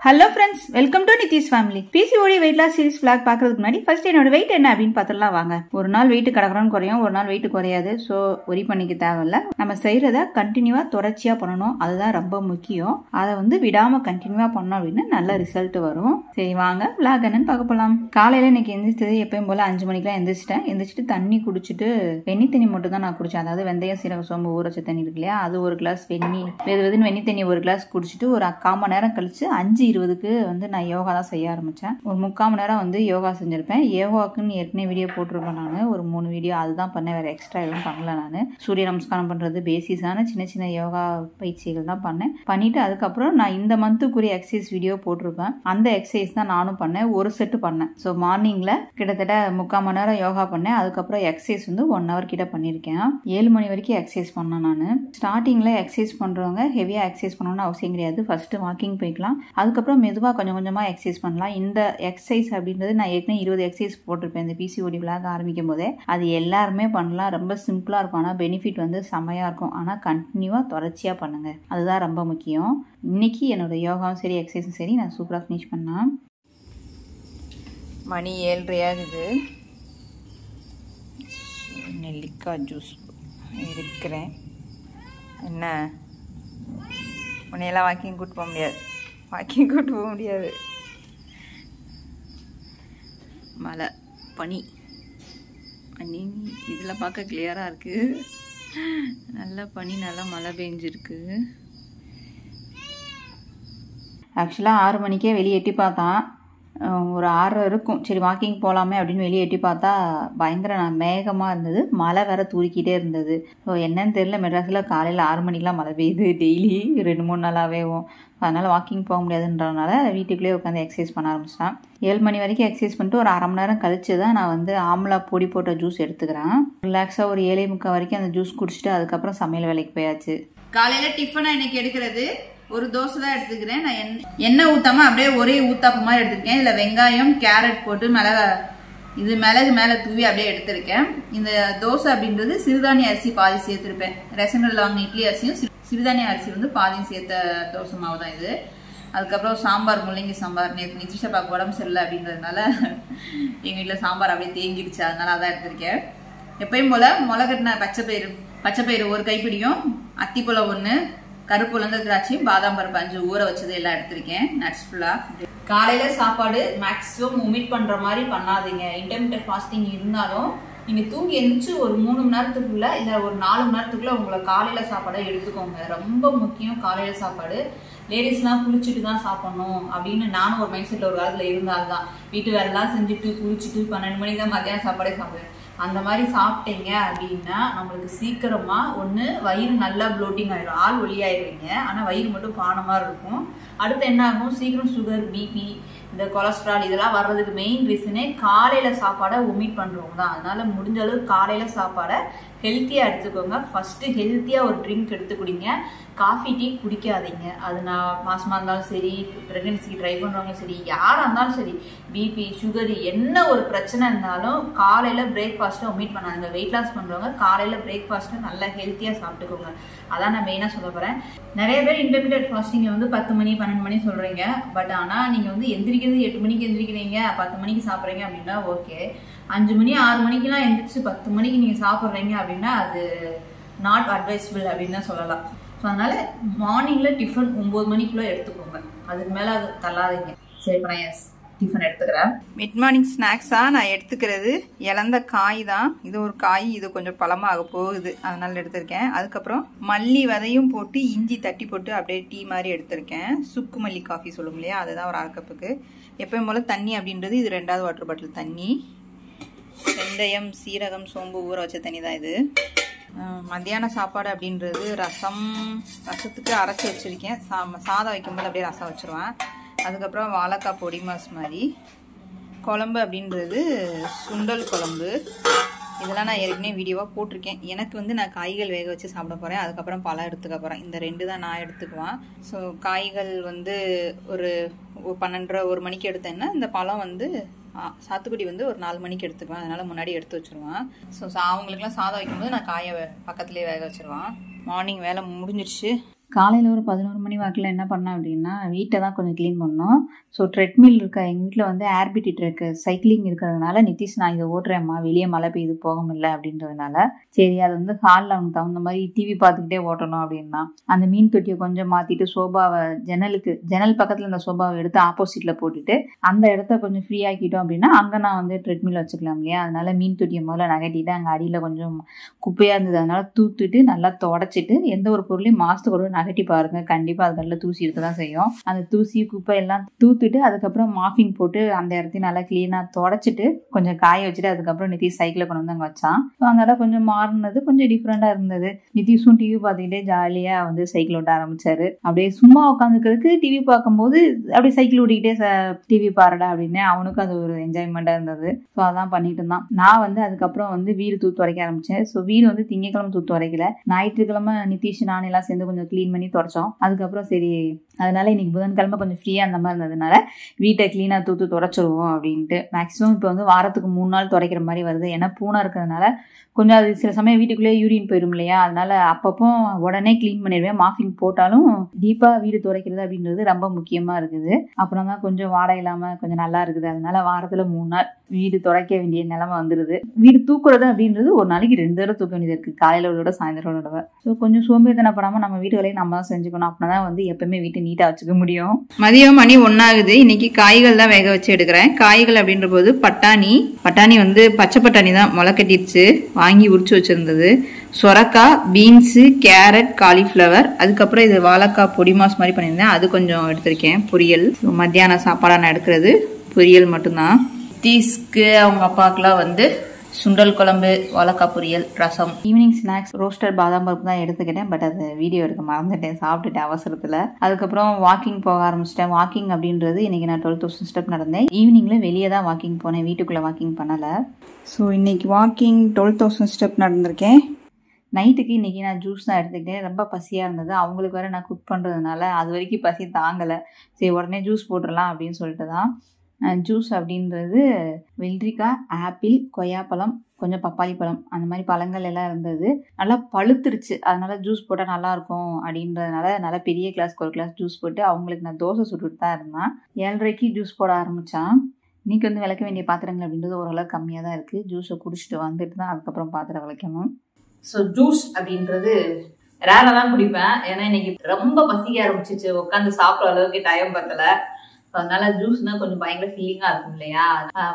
Hello friends, welcome to NithishFamily. PCOD weight loss series vlog பார்க்கிறதுக்கு முன்னாடி first என்னோட weight என்ன அப்படினு பார்த்தறலாம் வாங்க. ஒரு நாள் weight கடகறன்னு குறையும், ஒரு நாள் weight குறையாது. சோ worry பண்ணிக்க தேவையில்ல. நம்ம செய்யறத கண்டினியூவா தொடர்ச்சியா பண்ணனும். அதுதான் ரொம்ப முக்கியம். அத விடாம கண்டினியூவா பண்ணோம் அப்படினா நல்ல ரிசல்ட் வரும். சரி வாங்க vlog என்னன்னு பார்க்க போலாம். காலையில இன்னைக்கு எந்திரிச்சது எப்பவும் போல 5 மணிக்கு எந்திரிச்சிட்டேன். எந்திரிச்சிட்டு தண்ணி குடிச்சிட்டு வெண்ணி தண்ணி மட்டும் தான் நான் குடிச்சேன். அதாவது வெந்தயம் சீரகம் சோம்பு ஊற வச்ச தண்ணி இருக்கு இல்லையா, அது ஒரு கிளாஸ் வெண்ணி வெதுன்னு தண்ணி ஒரு கிளாஸ் குடிச்சிட்டு ஒரு 1/4 மணி நேரம் கழிச்சு 5:20க்கு நான் யோகா தான் செய்ய ஆரம்பிச்சேன். ஒரு 3/4 மணி நேரம் யோகா செஞ்சிருப்பேன். யோகாக்குன்னு ஏற்கனவே வீடியோ போட்டிருப்பேன். நான் ஒரு 3 வீடியோ அதுதான் பண்ணேன், வேற எக்ஸ்ட்ரா எதுவும் பண்ணல. நான் சூரிய நமஸ்காரம் பண்றது பேசிஸான சின்ன யோகா பயிற்சிகள் தான் பண்ணேன். பண்ணிட்டு அதுக்கப்புறம் நான் இந்த மந்த்துக்குரிய எக்ஸசைஸ் வீடியோ போட்டிருப்பேன். அந்த எக்ஸசைஸ் தான் நானும் பண்ணேன். ஒரு செட்டு பண்ணேன். ஸோ மார்னிங்ல கிட்டத்தட்ட 3/4 மணி நேரம் யோகா பண்ணேன். அதுக்கப்புறம் எக்ஸசைஸ் 1 hour கிட்ட பண்ணிருக்கேன். 7 மணி வரைக்கும் எக்ஸசைஸ் பண்ணேன். நான் ஸ்டார்டிங்ல எக்ஸசைஸ் பண்றவங்க ஹெவியா எக்ஸசைஸ் பண்ணணும்னு அவசியம் கிடையாது. ஃபர்ஸ்ட் வாக்கிங் போய்க்கலாம், அதுக்கப்புறம் மெதுவா கொஞ்சம் கொஞ்சமா எக்ஸசைஸ் பண்ணலாம். இந்த எக்ஸசைஸ் அப்படின்றது நான் ஏற்கனவே 20 எக்ஸசைஸ் போட்டிருப்பேன் இந்த PCOD விளாக் ஆரம்பிக்கும் போதே. அது எல்லாருமே பண்ணலாம், ரொம்ப சிம்பிளா இருக்கும். ஆனா பெனிஃபிட் செமையா இருக்கும். ஆனா கண்டினியூவா தொடர்ச்சியா பண்ணுங்க, அதுதான் ரொம்ப முக்கியம். இன்னைக்கு என்னோட யோகாவும் சரி எக்ஸசைஸும் சரி நான் சூப்பரா ஃபினிஷ் பண்ணேன். மணி 7:30 ஆகுது. நெல்லிக்காய் ஜூஸ் எடுக்கிறேன். என்ன உன்னையெல்லாம் வாக்கிங் கூட்டு போக முடியாது. மழை பனி இதில் பார்க்க கிளியராக இருக்குது. நல்ல பனி, நல்லா மழை பெஞ்சிருக்கு. ஆக்சுவலாக 6 மணிக்கே வெளியே எட்டி பார்த்தான். ஒரு 6 இருக்கும். சரி வாக்கிங் போகலாமே அப்படின்னு வெளியே எட்டி பார்த்தா பயங்கர மேகமாக இருந்தது. மழை வேற தூரிக்கிட்டே இருந்தது. ஸோ என்னன்னு தெரியல, மெட்ராஸில் காலையில் 6 மணிக்கெலாம் மழை பெய்யுது டெய்லி 2-3 நாளாகவேவும். அதனால் வாக்கிங் போக முடியாதுன்றதுனால வீட்டுக்குள்ளேயே உட்காந்து எக்ஸசைஸ் பண்ண ஆரம்பிச்சிட்டேன். 7 மணி வரைக்கும் எக்ஸசைஸ் பண்ணிட்டு ஒரு 1/2 மணி நேரம் கழிச்சு தான் நான் ஆம்லா பொடி போட்ட ஜூஸ் எடுத்துக்கிறேன். ரிலாக்ஸாக ஒரு 7:45 வரைக்கும் அந்த ஜூஸ் குடிச்சிட்டு அதுக்கப்புறம் சமையல் வேலைக்கு போயாச்சு. காலையில் டிஃபனாக இன்னைக்கு எடுக்கிறது ஒரு தோசை தான் எடுத்துக்கிறேன். நான் எண்ணெய் ஊத்தாம அப்படியே ஒரே ஊத்தாப்பு மாதிரி எடுத்துருக்கேன். இதுல வெங்காயம் கேரட் போட்டு மிளகு மேல தூவி அப்படியே எடுத்திருக்கேன். இந்த தோசை அப்படின்றது சிறுதானிய அரிசி பாதி சேர்த்திருப்பேன். ரேஷன் கடையில் வாங்கின இட்லி அரிசியும் சிறுதானிய அரிசி பாதியும் சேர்த்த தோசை மாவு தான் இது. அதுக்கப்புறம் சாம்பார், முள்ளங்கி சாம்பார். நேற்று நிதிஷா பாக்கு உடம்பு சரியில்லை அப்படின்றதுனால எங்க வீட்டுல சாம்பார் அப்படியே தேங்கிடுச்சு, அதனால அதான் எடுத்திருக்கேன். எப்பயும் போல முளைக்கட்டின பச்சைப்பயிறு ஒரு கைப்பிடியும், அத்திப்பழம் 1, கருப்பு உலர்ந்த திராட்சை, பாதாம் பருப்பு 5 ஊற வச்சது எல்லாம் எடுத்திருக்கேன். நட்ஸ் ஃபுல்லா. காலையில சாப்பாடு மேக்ஸிமம் ஒமிட் பண்ற மாதிரி பண்ணாதீங்க. இன்டர்மிட்டன்ட் ஃபாஸ்டிங் இருந்தாலும் நீங்க தூங்கி எழுந்துச்சு ஒரு 3 மணி நேரத்துக்குள்ள இல்ல ஒரு 4 மணி நேரத்துக்குள்ள உங்களை காலையில சாப்பாடை எடுத்துக்கோங்க. ரொம்ப முக்கியம் காலையில சாப்பாடு. லேடிஸ்லாம் குளிச்சுட்டு தான் சாப்பிடணும் அப்படின்னு நானும் ஒரு மைண்ட் செட்ல ஒரு காலத்துல இருந்தால்தான் வீட்டு வேலைலாம் செஞ்சுட்டு குளிச்சுட்டு 12 மணிக்கு தான் மத்தியானம் சாப்பாடே சாப்பிடுவேன். அந்த மாதிரி சாப்பிட்டீங்க அப்படின்னா நம்மளுக்கு சீக்கிரமா வயிறு நல்லா ப்ளோட்டிங் ஆயிடும், ஆள் ஒளியாயிருவீங்க. ஆனா வயிறு மட்டும் பானமா இருக்கும். அடுத்து என்ன ஆகும், சீக்கிரம் சுகர், பிபி, இந்த கொலஸ்ட்ரால் இதெல்லாம் வர்றதுக்கு மெயின் ரீசனே காலையில சாப்பாடை ஒமிட் பண்றவங்க தான். அதனால முடிஞ்ச அளவு காலையில சாப்பாடை ஹெல்த்தியா எடுத்துக்கோங்க. ஃபர்ஸ்ட் ஹெல்த்தியா ஒரு ட்ரிங்க் எடுத்து குடிங்க. காஃபி டீ குடிக்காதீங்க. அது நான் மாசமா இருந்தாலும் சரி, பிரெக்னன்சிக்கு ட்ரை பண்றவங்க சரி, யாரா இருந்தாலும் சரி, பிபி சுகர் என்ன ஒரு பிரச்சனை இருந்தாலும் காலையில பிரேக்ஃபாஸ்ட்டை ஒமிட் பண்ணாதுங்க. வெயிட் லாஸ் பண்றவங்க காலையில பிரேக்ஃபாஸ்ட்டை நல்லா ஹெல்த்தியா சாப்பிட்டுக்கோங்க. அதான் நான் மெயினா சொல்ல போறேன். நிறைய பேர் இன்டர்மீடியட் ஃபாஸ்டிங் 10 மணி 12 மணி சொல்றீங்க. பட் ஆனா நீங்க எந்திரிக்கிறது 8 மணிக்கு எந்திரிக்கிறீங்க, 10 மணிக்கு சாப்பிட்றீங்க அப்படின்னா ஓகே. 5 மணி 6 மணிக்கெல்லாம் எந்திரிச்சு 10 மணிக்கு நீங்க சாப்பிட்றீங்க அப்படின்னா அது நாட் அட்வைசபிள் அப்படின்னு தான் சொல்லலாம். ஸோ அதனால மார்னிங்ல டிஃபன் 9 மணிக்குள்ள எடுத்துக்கோங்க. அதுக்கு மேல அது தள்ளாதீங்க. சரி, இப்போ நான் டிஃபன் எடுத்துக்கிறேன். மிட் மார்னிங் ஸ்நாக்ஸா நான் எடுத்துக்கிறது இழந்த காய் தான். இது ஒரு காய், இது கொஞ்சம் பழமாக போகுது, அதனால எடுத்திருக்கேன். அதுக்கப்புறம் மல்லி விதையும் போட்டு இஞ்சி தட்டி போட்டு அப்படியே டீ மாதிரி எடுத்திருக்கேன். சுக்கு மல்லி காஃபி சொல்லும் இல்லையா, அதுதான் ஒரு 1/2 கப்புக்கு. எப்பயும் போல தண்ணி அப்படின்றது இது 2வது வாட்டர் பாட்டில் தண்ணி. வெந்தயம் சீரகம் சோம்பு ஊற வச்ச தண்ணி தான் இது. மத்தியான சாப்பாடு அப்படின்றது ரசத்துக்கு அரைச்சி வச்சிருக்கேன். சாதம் வைக்கும்போது அப்படியே ரசம் வச்சிருவேன். அதுக்கப்புறம் வாழைக்காய் பொடி மாஸ் மாதிரி. குழம்பு அப்படின்றது சுண்டல் குழம்பு. இதெல்லாம் நான் ஏற்கனவே வீடியோவாக போட்டிருக்கேன். எனக்கு நான் காய்கள் வேக வச்சு சாப்பிட போகிறேன். அதுக்கப்புறம் பழம் எடுத்துக்க போகிறேன். இந்த 2 தான் நான் எடுத்துக்குவேன். ஸோ காய்கள் ஒரு 12:30 1 மணிக்கு எடுத்தேன்னா இந்த பழம் சாத்துக்குடி ஒரு 4 மணிக்கு எடுத்துக்குவேன். அதனால முன்னாடி எடுத்து வச்சிருவேன். ஸோ அவங்களுக்குலாம் சாதம் வைக்கும்போது நான் காயை பக்கத்துலேயே வேக வச்சிருவேன். மார்னிங் வேலை முடிஞ்சிடுச்சு. காலையில் ஒரு 11 மணி வாக்கில் என்ன பண்ணேன் அப்படின்னா வீட்டை தான் கொஞ்சம் க்ளீன் பண்ணோம். ஸோ ட்ரெட்மில் இருக்க எங்கள் வீட்டில் வந்து ஏர்பிடிட் இருக்கு, சைக்கிளிங் இருக்கிறதுனால நிதிஷ் நான் இதை ஓட்டுறேம்மா, வெளியே மழை பெய்யுது போக முடியல அப்படின்றதுனால சரி அது வந்து ஹாலில் அவனுக்கு தகுந்த மாதிரி டிவி பார்த்துக்கிட்டே ஓட்டணும் அப்படின்னா அந்த மீன் தொட்டியை கொஞ்சம் மாற்றிட்டு சோபாவை ஜன்னல் பக்கத்தில் இந்த சோபாவை எடுத்து ஆப்போசிட்டில் போட்டுட்டு அந்த இடத்த கொஞ்சம் ஃப்ரீ ஆக்கிட்டோம் அப்படின்னா அங்கே நான் வந்து ட்ரெட்மில் வச்சுக்கலாம் இல்லையா. அதனால மீன் தொட்டியை முதல்ல நகட்டிட்டு அங்கே அடியில் கொஞ்சம் குப்பையாக இருந்தது, அதனால தூத்துட்டு நல்லா தொடச்சிட்டு எந்த ஒரு பொருளையும் மாதத்துக்கு ஒரு நகட்டி பாருங்க, கண்டிப்பா அதுக்கல்ல தூசி இருக்கதான் செய்யும். அந்த தூசி குப்பை எல்லாம் தூத்துட்டு அதுக்கப்புறம் மாஃபிங் போட்டு அந்த இடத்தையும் நல்லா கிளீனா தொடச்சிட்டு கொஞ்சம் காய வச்சுட்டு அதுக்கப்புறம் நிதிஷ் சைக்கிளை கொண்டு வந்து அங்கே வச்சான். அதனால கொஞ்சம் மாறினது, கொஞ்சம் டிஃப்ரெண்டா இருந்தது. நிதிஷும் டிவி பார்த்துக்கிட்டே ஜாலியா வந்து சைக்கிள் ஓட்ட ஆரம்பிச்சாரு. அப்படியே சும்மா உட்காந்துக்கிறதுக்கு டிவி பார்க்கும்போது அப்படியே சைக்கிள் ஓட்டிக்கிட்டே டிவி பாருடா அப்படின்னு அவனுக்கும் அது ஒரு என்ஜாய்மெண்டா இருந்தது. ஸோ அதான் பண்ணிட்டு இருந்தான். நான் வந்து அதுக்கப்புறம் வந்து வீடு தூத்து வரைக்க ஆரம்பிச்சேன். ஸோ வீடு வந்து திங்கக்கிழமை தூத்து வரைக்கல, ஞாயிற்றுக்கிழமை நிதிஷ் நான் எல்லாம் சேர்ந்து கொஞ்சம் கிளீன் பண்ணி தொடச்சோம். அதுக்கப்புறம் சரி அதனால இன்னைக்கு புதன்கிழமை கொஞ்சம் ஃப்ரீயா அந்த மாதிரி இருந்ததுனால வீட்டை கிளீனா தூத்து தொடச்சிருவோம் அப்படின்ட்டு. மேக்ஸிமம் இப்போ வந்து வாரத்துக்கு 3 நாள் துடைக்கிற மாதிரி வருது. ஏன்னா பூனை இருக்கிறதுனால கொஞ்சம் அது சில சமயம் வீட்டுக்குள்ளேயே யூரின் போயிடும் இல்லையா, அதனால அப்பப்போ உடனே கிளீன் பண்ணிடுவேன். மாஃபிங் போட்டாலும் டீப்பா வீடு துடைக்கிறது அப்படின்றது ரொம்ப முக்கியமா இருக்குது. அப்புறம் தான் கொஞ்சம் வாடை இல்லாம கொஞ்சம் நல்லா இருக்குது. அதனால வாரத்துல 3 நாள் வீடு துடைக்க வேண்டிய நிலைமை வந்துருது. வீடு தூக்குறது அப்படின்றது ஒரு நாளைக்கு 2 தடவை தூக்க வேண்டியது இருக்கு, காலையில உள்ளோட சாயந்தரம் உள்ளோட. ஸோ கொஞ்சம் சோம்பேறித்தனப்படாம நம்ம வீட்டு வேலையை நம்ம தான் செஞ்சுக்கணும். அப்படின்னா வந்து எப்பவுமே வீட்டை நீட்டா வச்சுக்க முடியும். மதியம் மணி 1 ஆகுது. இன்னைக்கு காய்கள் தான் வேக வச்சு எடுக்கிறேன். காய்கள் அப்படின்ற போது பட்டாணி வந்து பச்சை பட்டாணி தான் முளை கட்டிடுச்சு, வாங்கி உரிச்சு வச்சிருந்தது. சொரக்காய், பீன்ஸு, கேரட், காலிஃப்ளவர், அதுக்கப்புறம் இது வாழைக்காய் பொடி மாஸ் மாதிரி பண்ணியிருந்தேன், அது கொஞ்சம் எடுத்திருக்கேன் பொரியல். மத்தியான சாப்பாடாக நான் எடுக்கிறது பொரியல் மட்டும்தான். தீஸ்க்கு அவங்க அப்பாவுக்குலாம் வந்து சுண்டல் குழம்பு, வாழைக்காய் பொரியல், ரசம். ஈவினிங் ஸ்நாக்ஸ் ரோஸ்டர் பாதாம் பருப்பு தான் எடுத்துக்கிட்டேன். பட் அது வீடியோ எடுக்க மறந்துட்டேன், சாப்பிட்டுட்டேன் அவசரத்தில். அதுக்கப்புறம் வாக்கிங் போக ஆரம்பிச்சிட்டேன். வாக்கிங் அப்படின்றது இன்னைக்கு நான் 12,000 ஸ்டெப் நடந்தேன். ஈவினிங்ல வெளியே தான் வாக்கிங் போனேன், வீட்டுக்குள்ளே வாக்கிங் பண்ணலை. ஸோ இன்னைக்கு வாக்கிங் 12,000 ஸ்டெப் நடந்திருக்கேன். நைட்டுக்கு இன்னைக்கு நான் ஜூஸ் தான் எடுத்துக்கிட்டேன். ரொம்ப பசியாக இருந்தது. அவங்களுக்கு வேற நான் குக் பண்ணுறதுனால அது வரைக்கும் பசி தாங்கலை. சரி உடனே ஜூஸ் போட்டுடலாம் அப்படின்னு சொல்லிட்டு தான். ஜூஸ் அப்படின்றது வெள்ளரிக்காய், ஆப்பிள், கொய்யாப்பழம், கொஞ்சம் பப்பாளி பழம், அந்த மாதிரி பழங்கள் எல்லாம் இருந்தது. நல்லா பழுத்துருச்சு, அதனால ஜூஸ் போட்டால் நல்லா இருக்கும் அப்படின்றதுனால நல்லா பெரிய கிளாஸ்க்கு ஒரு கிளாஸ் ஜூஸ் போட்டு அவங்களுக்கு நான் தோசை சுட்டுட்டு தான் இருந்தேன். 7:30 ஜூஸ் போட ஆரம்பித்தான். இன்னைக்கு வந்து விளக்க வேண்டிய பாத்திரங்கள் அப்படின்றது ஓரளவு கம்மியாக தான் இருக்குது. ஜூஸை குடிச்சிட்டு வந்துட்டு தான் அதுக்கப்புறம் பாத்திரம் விளக்கணும். ஸோ ஜூஸ் அப்படின்றது ரேராக தான் குடிப்பேன். ஏன்னா இன்னைக்கு ரொம்ப பசிக்க ஆரம்பிச்சிச்சு, உட்காந்து சாப்பிட்ற அளவுக்கு டைம் பத்தல. அதனால ஜூஸ்னா கொஞ்சம் பயங்கர ஃபீலிங்கா இருக்கும் இல்லையா.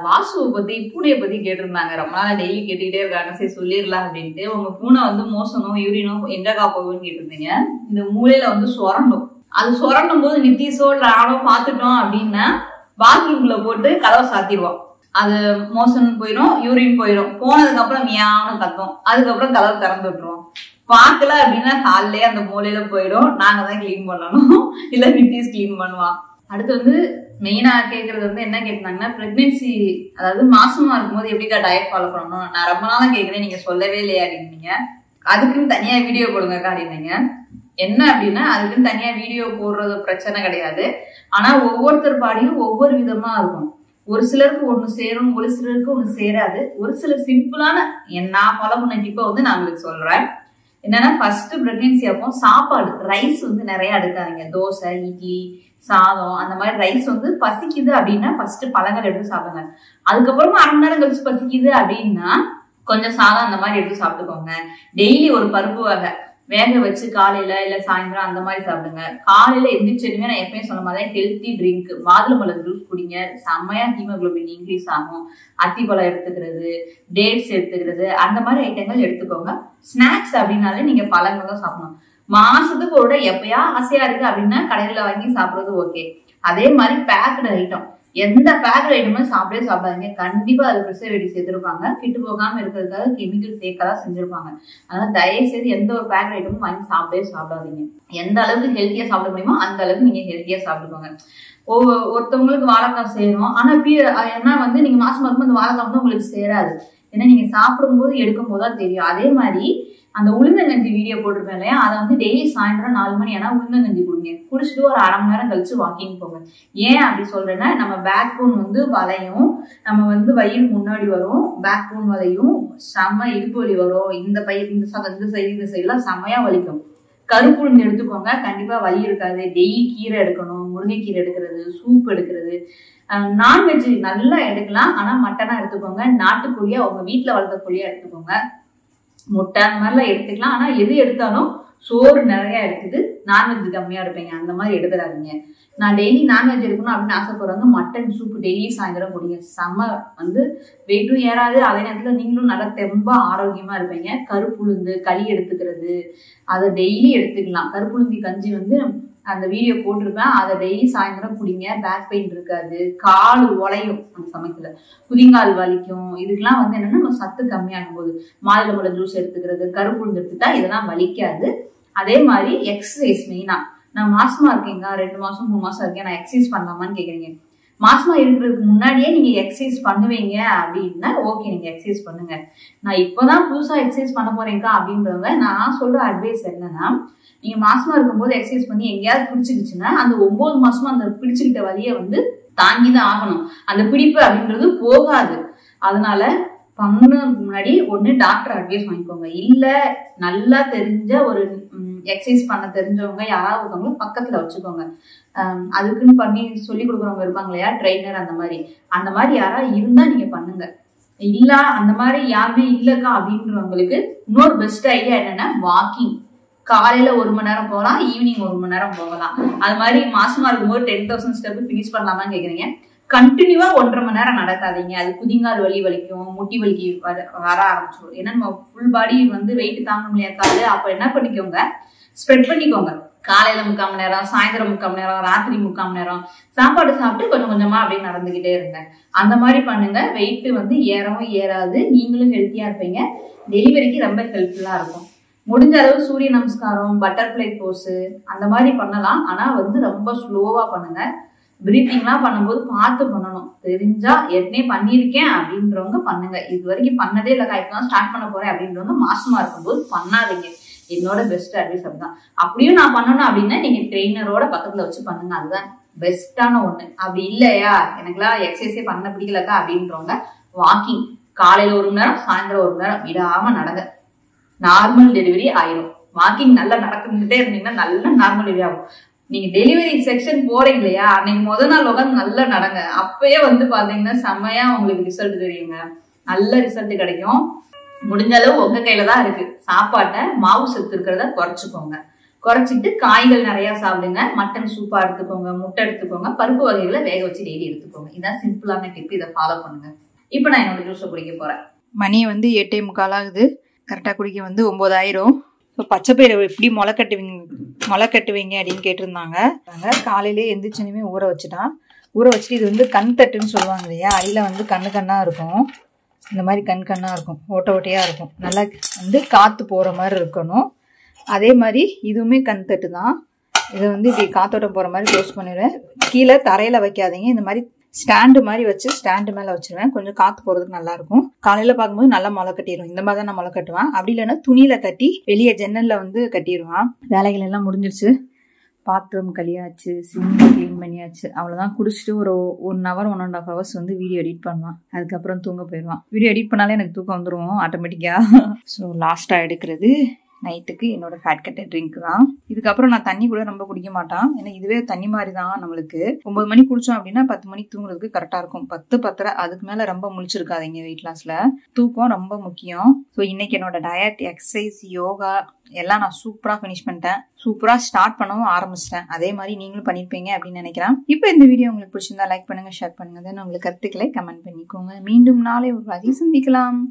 வாசுவை பத்தி, பூனையை பத்தி கேட்டிருந்தாங்க, ரொம்ப நாள் டெய்லி கேட்டுக்கிட்டே இருக்காங்க. சரி சொல்லிடலாம் அப்படின்ட்டு. உங்க பூனை வந்து மோசனும் யூரினும் எங்கக்கா போகும்னு கேட்டிருந்தீங்க. இந்த மூலையில வந்து சொரண்டும். அது சொரண்டும் போது நிதிஷோ ராணோ பார்த்துட்டோம் அப்படின்னா பாத்ரூம்குள்ள போட்டு கதவை சாத்திடுவோம். அது மோசன் போயிடும், யூரின் போயிடும். போனதுக்கு அப்புறம் மியான்னு கத்தும். அதுக்கப்புறம் கதவை திறந்து விட்டுருவோம். பார்க்கல அப்படின்னா காலையிலே அந்த மூலையில போயிடும். நாங்க தான் கிளீன் பண்ணணும், இல்ல நிதிஷ் கிளீன் பண்ணுவான். அடுத்து வந்து மெயினா கேட்கறது வந்து என்ன கேட்டாங்கன்னா, பிரெக்னன்சி அதாவது மாசமா இருக்கும்போது எப்படிக்கா டயட் ஃபாலோ பண்ணணும். நான் ரொம்ப நாளா கேட்கிறேன், நீங்க சொல்லவே இல்லையா அப்படின்னீங்க. அதுக்குன்னு தனியா வீடியோ போடுங்கக்கா அப்படின்னீங்க. என்ன அப்படின்னா அதுக்குன்னு தனியா வீடியோ போடுறது பிரச்சனை கிடையாது. ஆனா ஒவ்வொருத்தர் பாடியும் ஒவ்வொரு விதமா இருக்கும். ஒரு சிலருக்கு ஒண்ணு சேரும், ஒரு சிலருக்கு ஒண்ணு சேராது. ஒரு சில சிம்பிளான நான் ஃபாலோ பண்ண டிப்பை வந்து நான் உங்களுக்கு சொல்றேன். என்னன்னா ஃபர்ஸ்ட் பிரெக்னன்சி அப்போ சாப்பாடு ரைஸ் வந்து நிறைய எடுக்காதீங்க. தோசை, இட்லி, சாதம் அந்த மாதிரி ரைஸ் வந்து பசிக்குது அப்படின்னா ஃபர்ஸ்ட் பழங்கள் எடுத்து சாப்பிடுங்க. அதுக்கப்புறமா 1/2 மணி நேரம் கழிச்சு பசிக்குது அப்படின்னா கொஞ்சம் சாதம் அந்த மாதிரி எடுத்து சாப்பிட்டுக்கோங்க. டெய்லி ஒரு பருப்பு வகை வேக வச்சு காலையில இல்ல சாயந்தரம் அந்த மாதிரி சாப்பிடுங்க. காலையில எந்திரிச்சதுமே நான் எப்பயும் சொன்ன மாதிரி ஹெல்த்தி ட்ரிங்க், மாதுளம்பழம் ஜூஸ் குடிங்க, செம்மையா ஹீமோகுளோபின் இன்க்ரீஸ் ஆகும். அத்திப்பழம் எடுத்துக்கிறது, டேட்ஸ் எடுத்துக்கிறது, அந்த மாதிரி ஐட்டங்கள் எடுத்துக்கோங்க. ஸ்நாக்ஸ் அப்படின்னாலே நீங்க பழங்கள் தான் சாப்பிடணும். மாசத்துக்கு ஒரு எப்பயா ஆசையா இருக்கு அப்படின்னா கடையில வாங்கி சாப்பிடுறது ஓகே. அதே மாதிரி பேக்டு ஐட்டம், எந்த பேக்டு ஐட்டமும் சாப்பிடாதீங்க. கண்டிப்பா அது ப்ரிசர்வேட்டிவ் சேர்த்திருப்பாங்க. கிட்டு போகாம இருக்கிறதுக்காக கெமிக்கல் சேர்க்கதான் செஞ்சிருப்பாங்க. அதனால தயவு செய்து எந்த ஒரு பேக்டு ஐட்டமும் வாங்கி சாப்பிடாதீங்க. எந்த அளவுக்கு ஹெல்த்தியா சாப்பிட முடியுமோ அந்த அளவுக்கு நீங்க ஹெல்த்தியா சாப்பிட்டுக்கோங்க. ஒருத்தவங்களுக்கு வாழைக்காய் சேரும், ஆனா ஏன்னா வந்து நீங்க மாசம் வரும்போது அந்த வாழைக்காய் வந்து உங்களுக்கு சேராது. ஏன்னா நீங்க சாப்பிடும் போது எடுக்கும் போதுதான் தெரியும். அதே மாதிரி அந்த உளுந்தங்கஞ்சி வீடியோ போட்டிருப்பேன் இல்லையா, அதை வந்து டெய்லி சாயந்தரம் 4 மணி ஆனா உளுந்தங்கஞ்சி குடிங்க. குடிச்சிட்டு ஒரு 1/2 மணி நேரம் கழிச்சு வாக்கிங் போங்க. ஏன் அப்படி சொல்றேன்னா, நம்ம பேக் போன் வந்து வளையும், நம்ம வந்து வயிறு முன்னாடி வரும், பேக் போன் வளையும், செம்ம இடுப்பு வலி வரும், இந்த சைடுலாம் செம்மையா வலிக்கும். கருப்புளுந்து எடுத்துக்கோங்க, கண்டிப்பா வலி இருக்காது. டெய்லி கீரை எடுக்கணும், முருங்கைக்கீரை எடுக்கிறது, சூப் எடுக்கிறது. நான்வெஜ் நல்லா எடுக்கலாம், ஆனா மட்டனா எடுத்துக்கோங்க. நாட்டுக்கோழியா உங்க வீட்டுல வளர்த்த கோழியா எடுத்துக்கோங்க. முட்டை அந்த மாதிரிலாம் எடுத்துக்கலாம். ஆனா எது எடுத்தாலும் சோறு நிறைய எடுத்துட்டு நான்வெஜ் கம்மியா இருப்பீங்க, அந்த மாதிரி எடுத்துடாதீங்க. நான் டெய்லி நான்வெஜ் எடுக்கணும் அப்படின்னு ஆசைப்படுறவங்க மட்டன் சூப் டெய்லி சாயந்தரம் குடிங்க. செம்ம வெயிட்டும் ஏறாது, அதே நேரத்துல நீங்களும் நல்லா தெம்பா ஆரோக்கியமா இருப்பீங்க. கருப்புளுந்து களி எடுத்துக்கிறது, அதை டெய்லி எடுத்துக்கலாம். கருப்புளுந்தி கஞ்சி அந்த வீடியோ போட்டிருப்பேன், அதை டெய்லி சாயந்தரம் குடிங்க. பேக் பெயின் இருக்காது, கால் உலையும் அந்த சமயத்துல, குதிங்கால் வலிக்கும். இதுக்கெல்லாம் என்னன்னா நம்ம சத்து கம்மியாகும் போது மாதுளம்பழ ஜூஸ் எடுத்துக்கிறது, கருப்புளுந்து எடுத்துட்டா இதெல்லாம் வலிக்காது. அதே மாதிரி எக்ஸசைஸ் மெயினா. நான் மாசமா இருக்கீங்க, 2 மாசம் 3 மாசம் இருக்கேன், நான் எக்ஸசைஸ் பண்ணலாமான்னு கேக்குறீங்க. மாசமா இருக்கிறதுக்கு முன்னாடியே நீங்க எக்ஸசைஸ் பண்ணுவீங்க அப்படின்னா ஓகே, நீங்க எக்ஸசைஸ் பண்ணுங்க. நான் இப்பதான் புதுசா எக்ஸசைஸ் பண்ண போறேன்க்கா அப்படின்றவங்க நான் சொல்ற அட்வைஸ் என்னன்னா, நீங்க மாசமா இருக்கும்போது எக்ஸசைஸ் பண்ணி எங்கேயாவது பிடிச்சிருச்சுன்னா அந்த 9 மாசமா அந்த பிடிச்சுக்கிட்ட வலியை தாங்கிதான் ஆகணும். அந்த பிடிப்பு அப்படின்றது போகாது. அதனால பண்ணதுக்கு முன்னாடி ஒண்ணு டாக்டர் அட்வைஸ் வாங்கிக்கோங்க, இல்ல நல்லா தெரிஞ்ச ஒரு எக்ஸசைஸ் பண்ண தெரிஞ்சவங்க யாராவது ஒருத்தவங்களும் பக்கத்துல வச்சுக்கோங்க. அதுக்குன்னு பண்ணி சொல்லி கொடுக்குறவங்க இருப்பாங்க இல்லையா, ட்ரெயினர், அந்த மாதிரி யாராவது இருந்தா நீங்க பண்ணுங்க. இல்ல அந்த மாதிரி யாருமே இல்லக்கா அப்படின்றவங்களுக்கு இன்னொரு பெஸ்ட் ஐடியா என்னன்னா வாக்கிங். காலையில 1 மணி நேரம் போகலாம், ஈவினிங் 1 மணி நேரம் போகலாம். அது மாதிரி மாசமா இருக்கும்போது 10,000 ஸ்டெப் பினிஷ் பண்ணலாமான்னு கேக்குறீங்க. கண்டினியூவா 1.5 மணி நேரம் நடக்காதீங்க. அது குதிங்கால் வலி வலிக்கும், முட்டி வலிக்கு வர ஆரம்பிச்சிடும். ஏன்னா நம்ம ஃபுல் பாடி வெயிட் தாங்க முடியாது. அப்ப என்ன பண்ணிக்கோங்க, ஸ்ப்ரெட் பண்ணிக்கோங்க. காலையில 3/4 மணி நேரம், சாயந்தரம் 3/4 மணி நேரம், ராத்திரி 3/4 மணி நேரம் சாப்பாடு சாப்பிட்டு கொஞ்சம் கொஞ்சமா அப்படியே நடந்துகிட்டே இருங்க. அந்த மாதிரி பண்ணுங்க. வெயிட் ஏறவும் ஏறாது, நீங்களும் ஹெல்த்தியா இருப்பீங்க. டெலிவரிக்கு ரொம்ப ஹெல்ப்ஃபுல்லா இருக்கும். முடிஞ்ச அளவு சூரிய நமஸ்காரம், பட்டர்ஃபிளை போஸ் அந்த மாதிரி பண்ணலாம். ஆனா ரொம்ப ஸ்லோவா பண்ணுங்க. பிரீத்திங்லாம் பண்ணும்போது பார்த்து பண்ணணும். தெரிஞ்சா ஏற்கனவே பண்ணியிருக்கேன் அப்படின்றவங்க பண்ணுங்க. இது வரைக்கும் பண்ணதே இல்லக்கா, இப்பதான் ஸ்டார்ட் பண்ண போறேன் அப்படின்றவங்க மாசமா இருக்கும்போது பண்ணாதீங்க. என்னோட பெஸ்ட் அட்வைஸ் அப்படிதான். அப்படியும் நான் பண்ணணும் அப்படின்னா நீங்க ட்ரெயினரோட பக்கத்துல வச்சு பண்ணுங்க, அதுதான் பெஸ்டான ஒண்ணு. அப்படி இல்லையா எனக்குலாம் எக்ஸசைஸே பண்ண பிடிக்கலக்கா அப்படின்றவங்க வாக்கிங் காலையில 1 மணி நேரம், சாயந்தரம் 1 மணி நேரம் விடாம நடங்க. நார்மல் டெலிவரி ஆயிடும். வாக்கிங் நல்லா நடந்துட்டே இருந்தீங்கன்னா நல்லா நார்மல் டெலிவரி ஆகும். நீங்க டெலிவரி செக்ஷன் போறீங்க இல்லையா, அன்னைக்கு முதல் நாள் உட்காந்து நல்லா நடங்க. அப்பயே பாத்தீங்கன்னா செம்மையா உங்களுக்கு ரிசல்ட் தெரியுங்க, நல்ல ரிசல்ட் கிடைக்கும். முடிஞ்ச அளவு உங்க கையில தான் இருக்கு. சாப்பாட்டை மாவு சத்து இருக்கிறத குறைச்சிக்கோங்க. குறைச்சிட்டு காய்கள் நிறைய சாப்பிடுங்க. மட்டன் சூப்பா எடுத்துக்கோங்க, முட்டை எடுத்துக்கோங்க, பருப்பு வகைகளை வேக வச்சு டெய்லி எடுத்துக்கோங்க. இதான் சிம்பிளான டிப், இதை ஃபாலோ பண்ணுங்க. இப்ப நான் என்னோட ஜூஸை குடிக்க போறேன். மணி 8:45 ஆகுது. கரெக்டா குடிக்க 9 ஆயிரும். ஸோ பச்சைப்பயிரை எப்படி முளை கட்டுவீங்க அப்படின்னு கேட்டிருந்தாங்க. காலையிலேயே எந்திரிச்சனுமே ஊற வச்சுட்டான். ஊற வச்சுட்டு இது கண் தட்டுன்னு சொல்லுவாங்க இல்லையா, அடியில் கண்ணா இருக்கும். இந்த மாதிரி கண்ணா இருக்கும், ஓட்டையாக இருக்கும். நல்லா காற்று போகிற மாதிரி இருக்கணும். அதே மாதிரி இதுவுமே கண் தட்டு தான். இதை இப்படி காத்தோட்டம் போகிற மாதிரி க்ளோஸ் பண்ணிடுவேன். கீழே தரையில் வைக்காதீங்க, இந்த மாதிரி ஸ்டாண்டு மாதிரி வச்சு ஸ்டாண்டு மேலே வச்சிருவேன். கொஞ்சம் காற்று போகிறதுக்கு நல்லா இருக்கும். காலையில் பார்க்கும்போது நல்லா முளை கட்டிடும். இந்த மாதிரி தான் நான் முளை கட்டுவேன். அப்படி இல்லைன்னா துணியில் கட்டி வெளியே ஜன்னலில் கட்டிடுவேன். வேலைகள் எல்லாம் முடிஞ்சிருச்சு. பாத்ரூம் கழியாச்சு, சிங்க் கிளீன் பண்ணியாச்சு. அவ்வளோதான். குடிச்சிட்டு ஒரு 1 hour 1.5 hours வீடியோ எடிட் பண்ணுவான். அதுக்கப்புறம் தூங்க போயிடுவான். வீடியோ எடிட் பண்ணாலே எனக்கு தூக்கம் வந்துடும் ஆட்டோமேட்டிக்காக. ஸோ லாஸ்ட்டாக எடுக்கிறது நைட்டுக்கு என்னோட ஃபேட் கட்டர் ட்ரிங்க் தான். இதுக்கப்புறம் நான் தண்ணி கூட ரொம்ப குடிக்க மாட்டான். ஏன்னா இதுவே தண்ணி மாதிரி தான் நம்மளுக்கு. 9 மணிக்கு குடிச்சோம் அப்படின்னா 10 மணிக்கு தூங்குறதுக்கு கரெக்டாக இருக்கும். 10, 10:30 அதுக்கு மேலே ரொம்ப முழிச்சிருக்காதீங்க. வெயிட் லாஸில் தூக்கம் ரொம்ப முக்கியம். ஸோ இன்னைக்கு என்னோட டயட், எக்ஸசைஸ், யோகா எல்லாம் நான் சூப்பராக ஃபினிஷ் பண்ணிட்டேன். சூப்பராக ஸ்டார்ட் பண்ணவும் ஆரம்பிச்சிட்டேன். அதே மாதிரி நீங்களும் பண்ணியிருப்பீங்க அப்படின்னு நினைக்கிறேன். இப்போ இந்த வீடியோ உங்களுக்கு பிடிச்சிருந்தா லைக் பண்ணுங்க, ஷேர் பண்ணுங்க. தென் உங்களுக்கு கருத்துக்களை கமெண்ட் பண்ணிக்கோங்க. மீண்டும் நாளை ஒரு பதிவு சந்திக்கலாம்.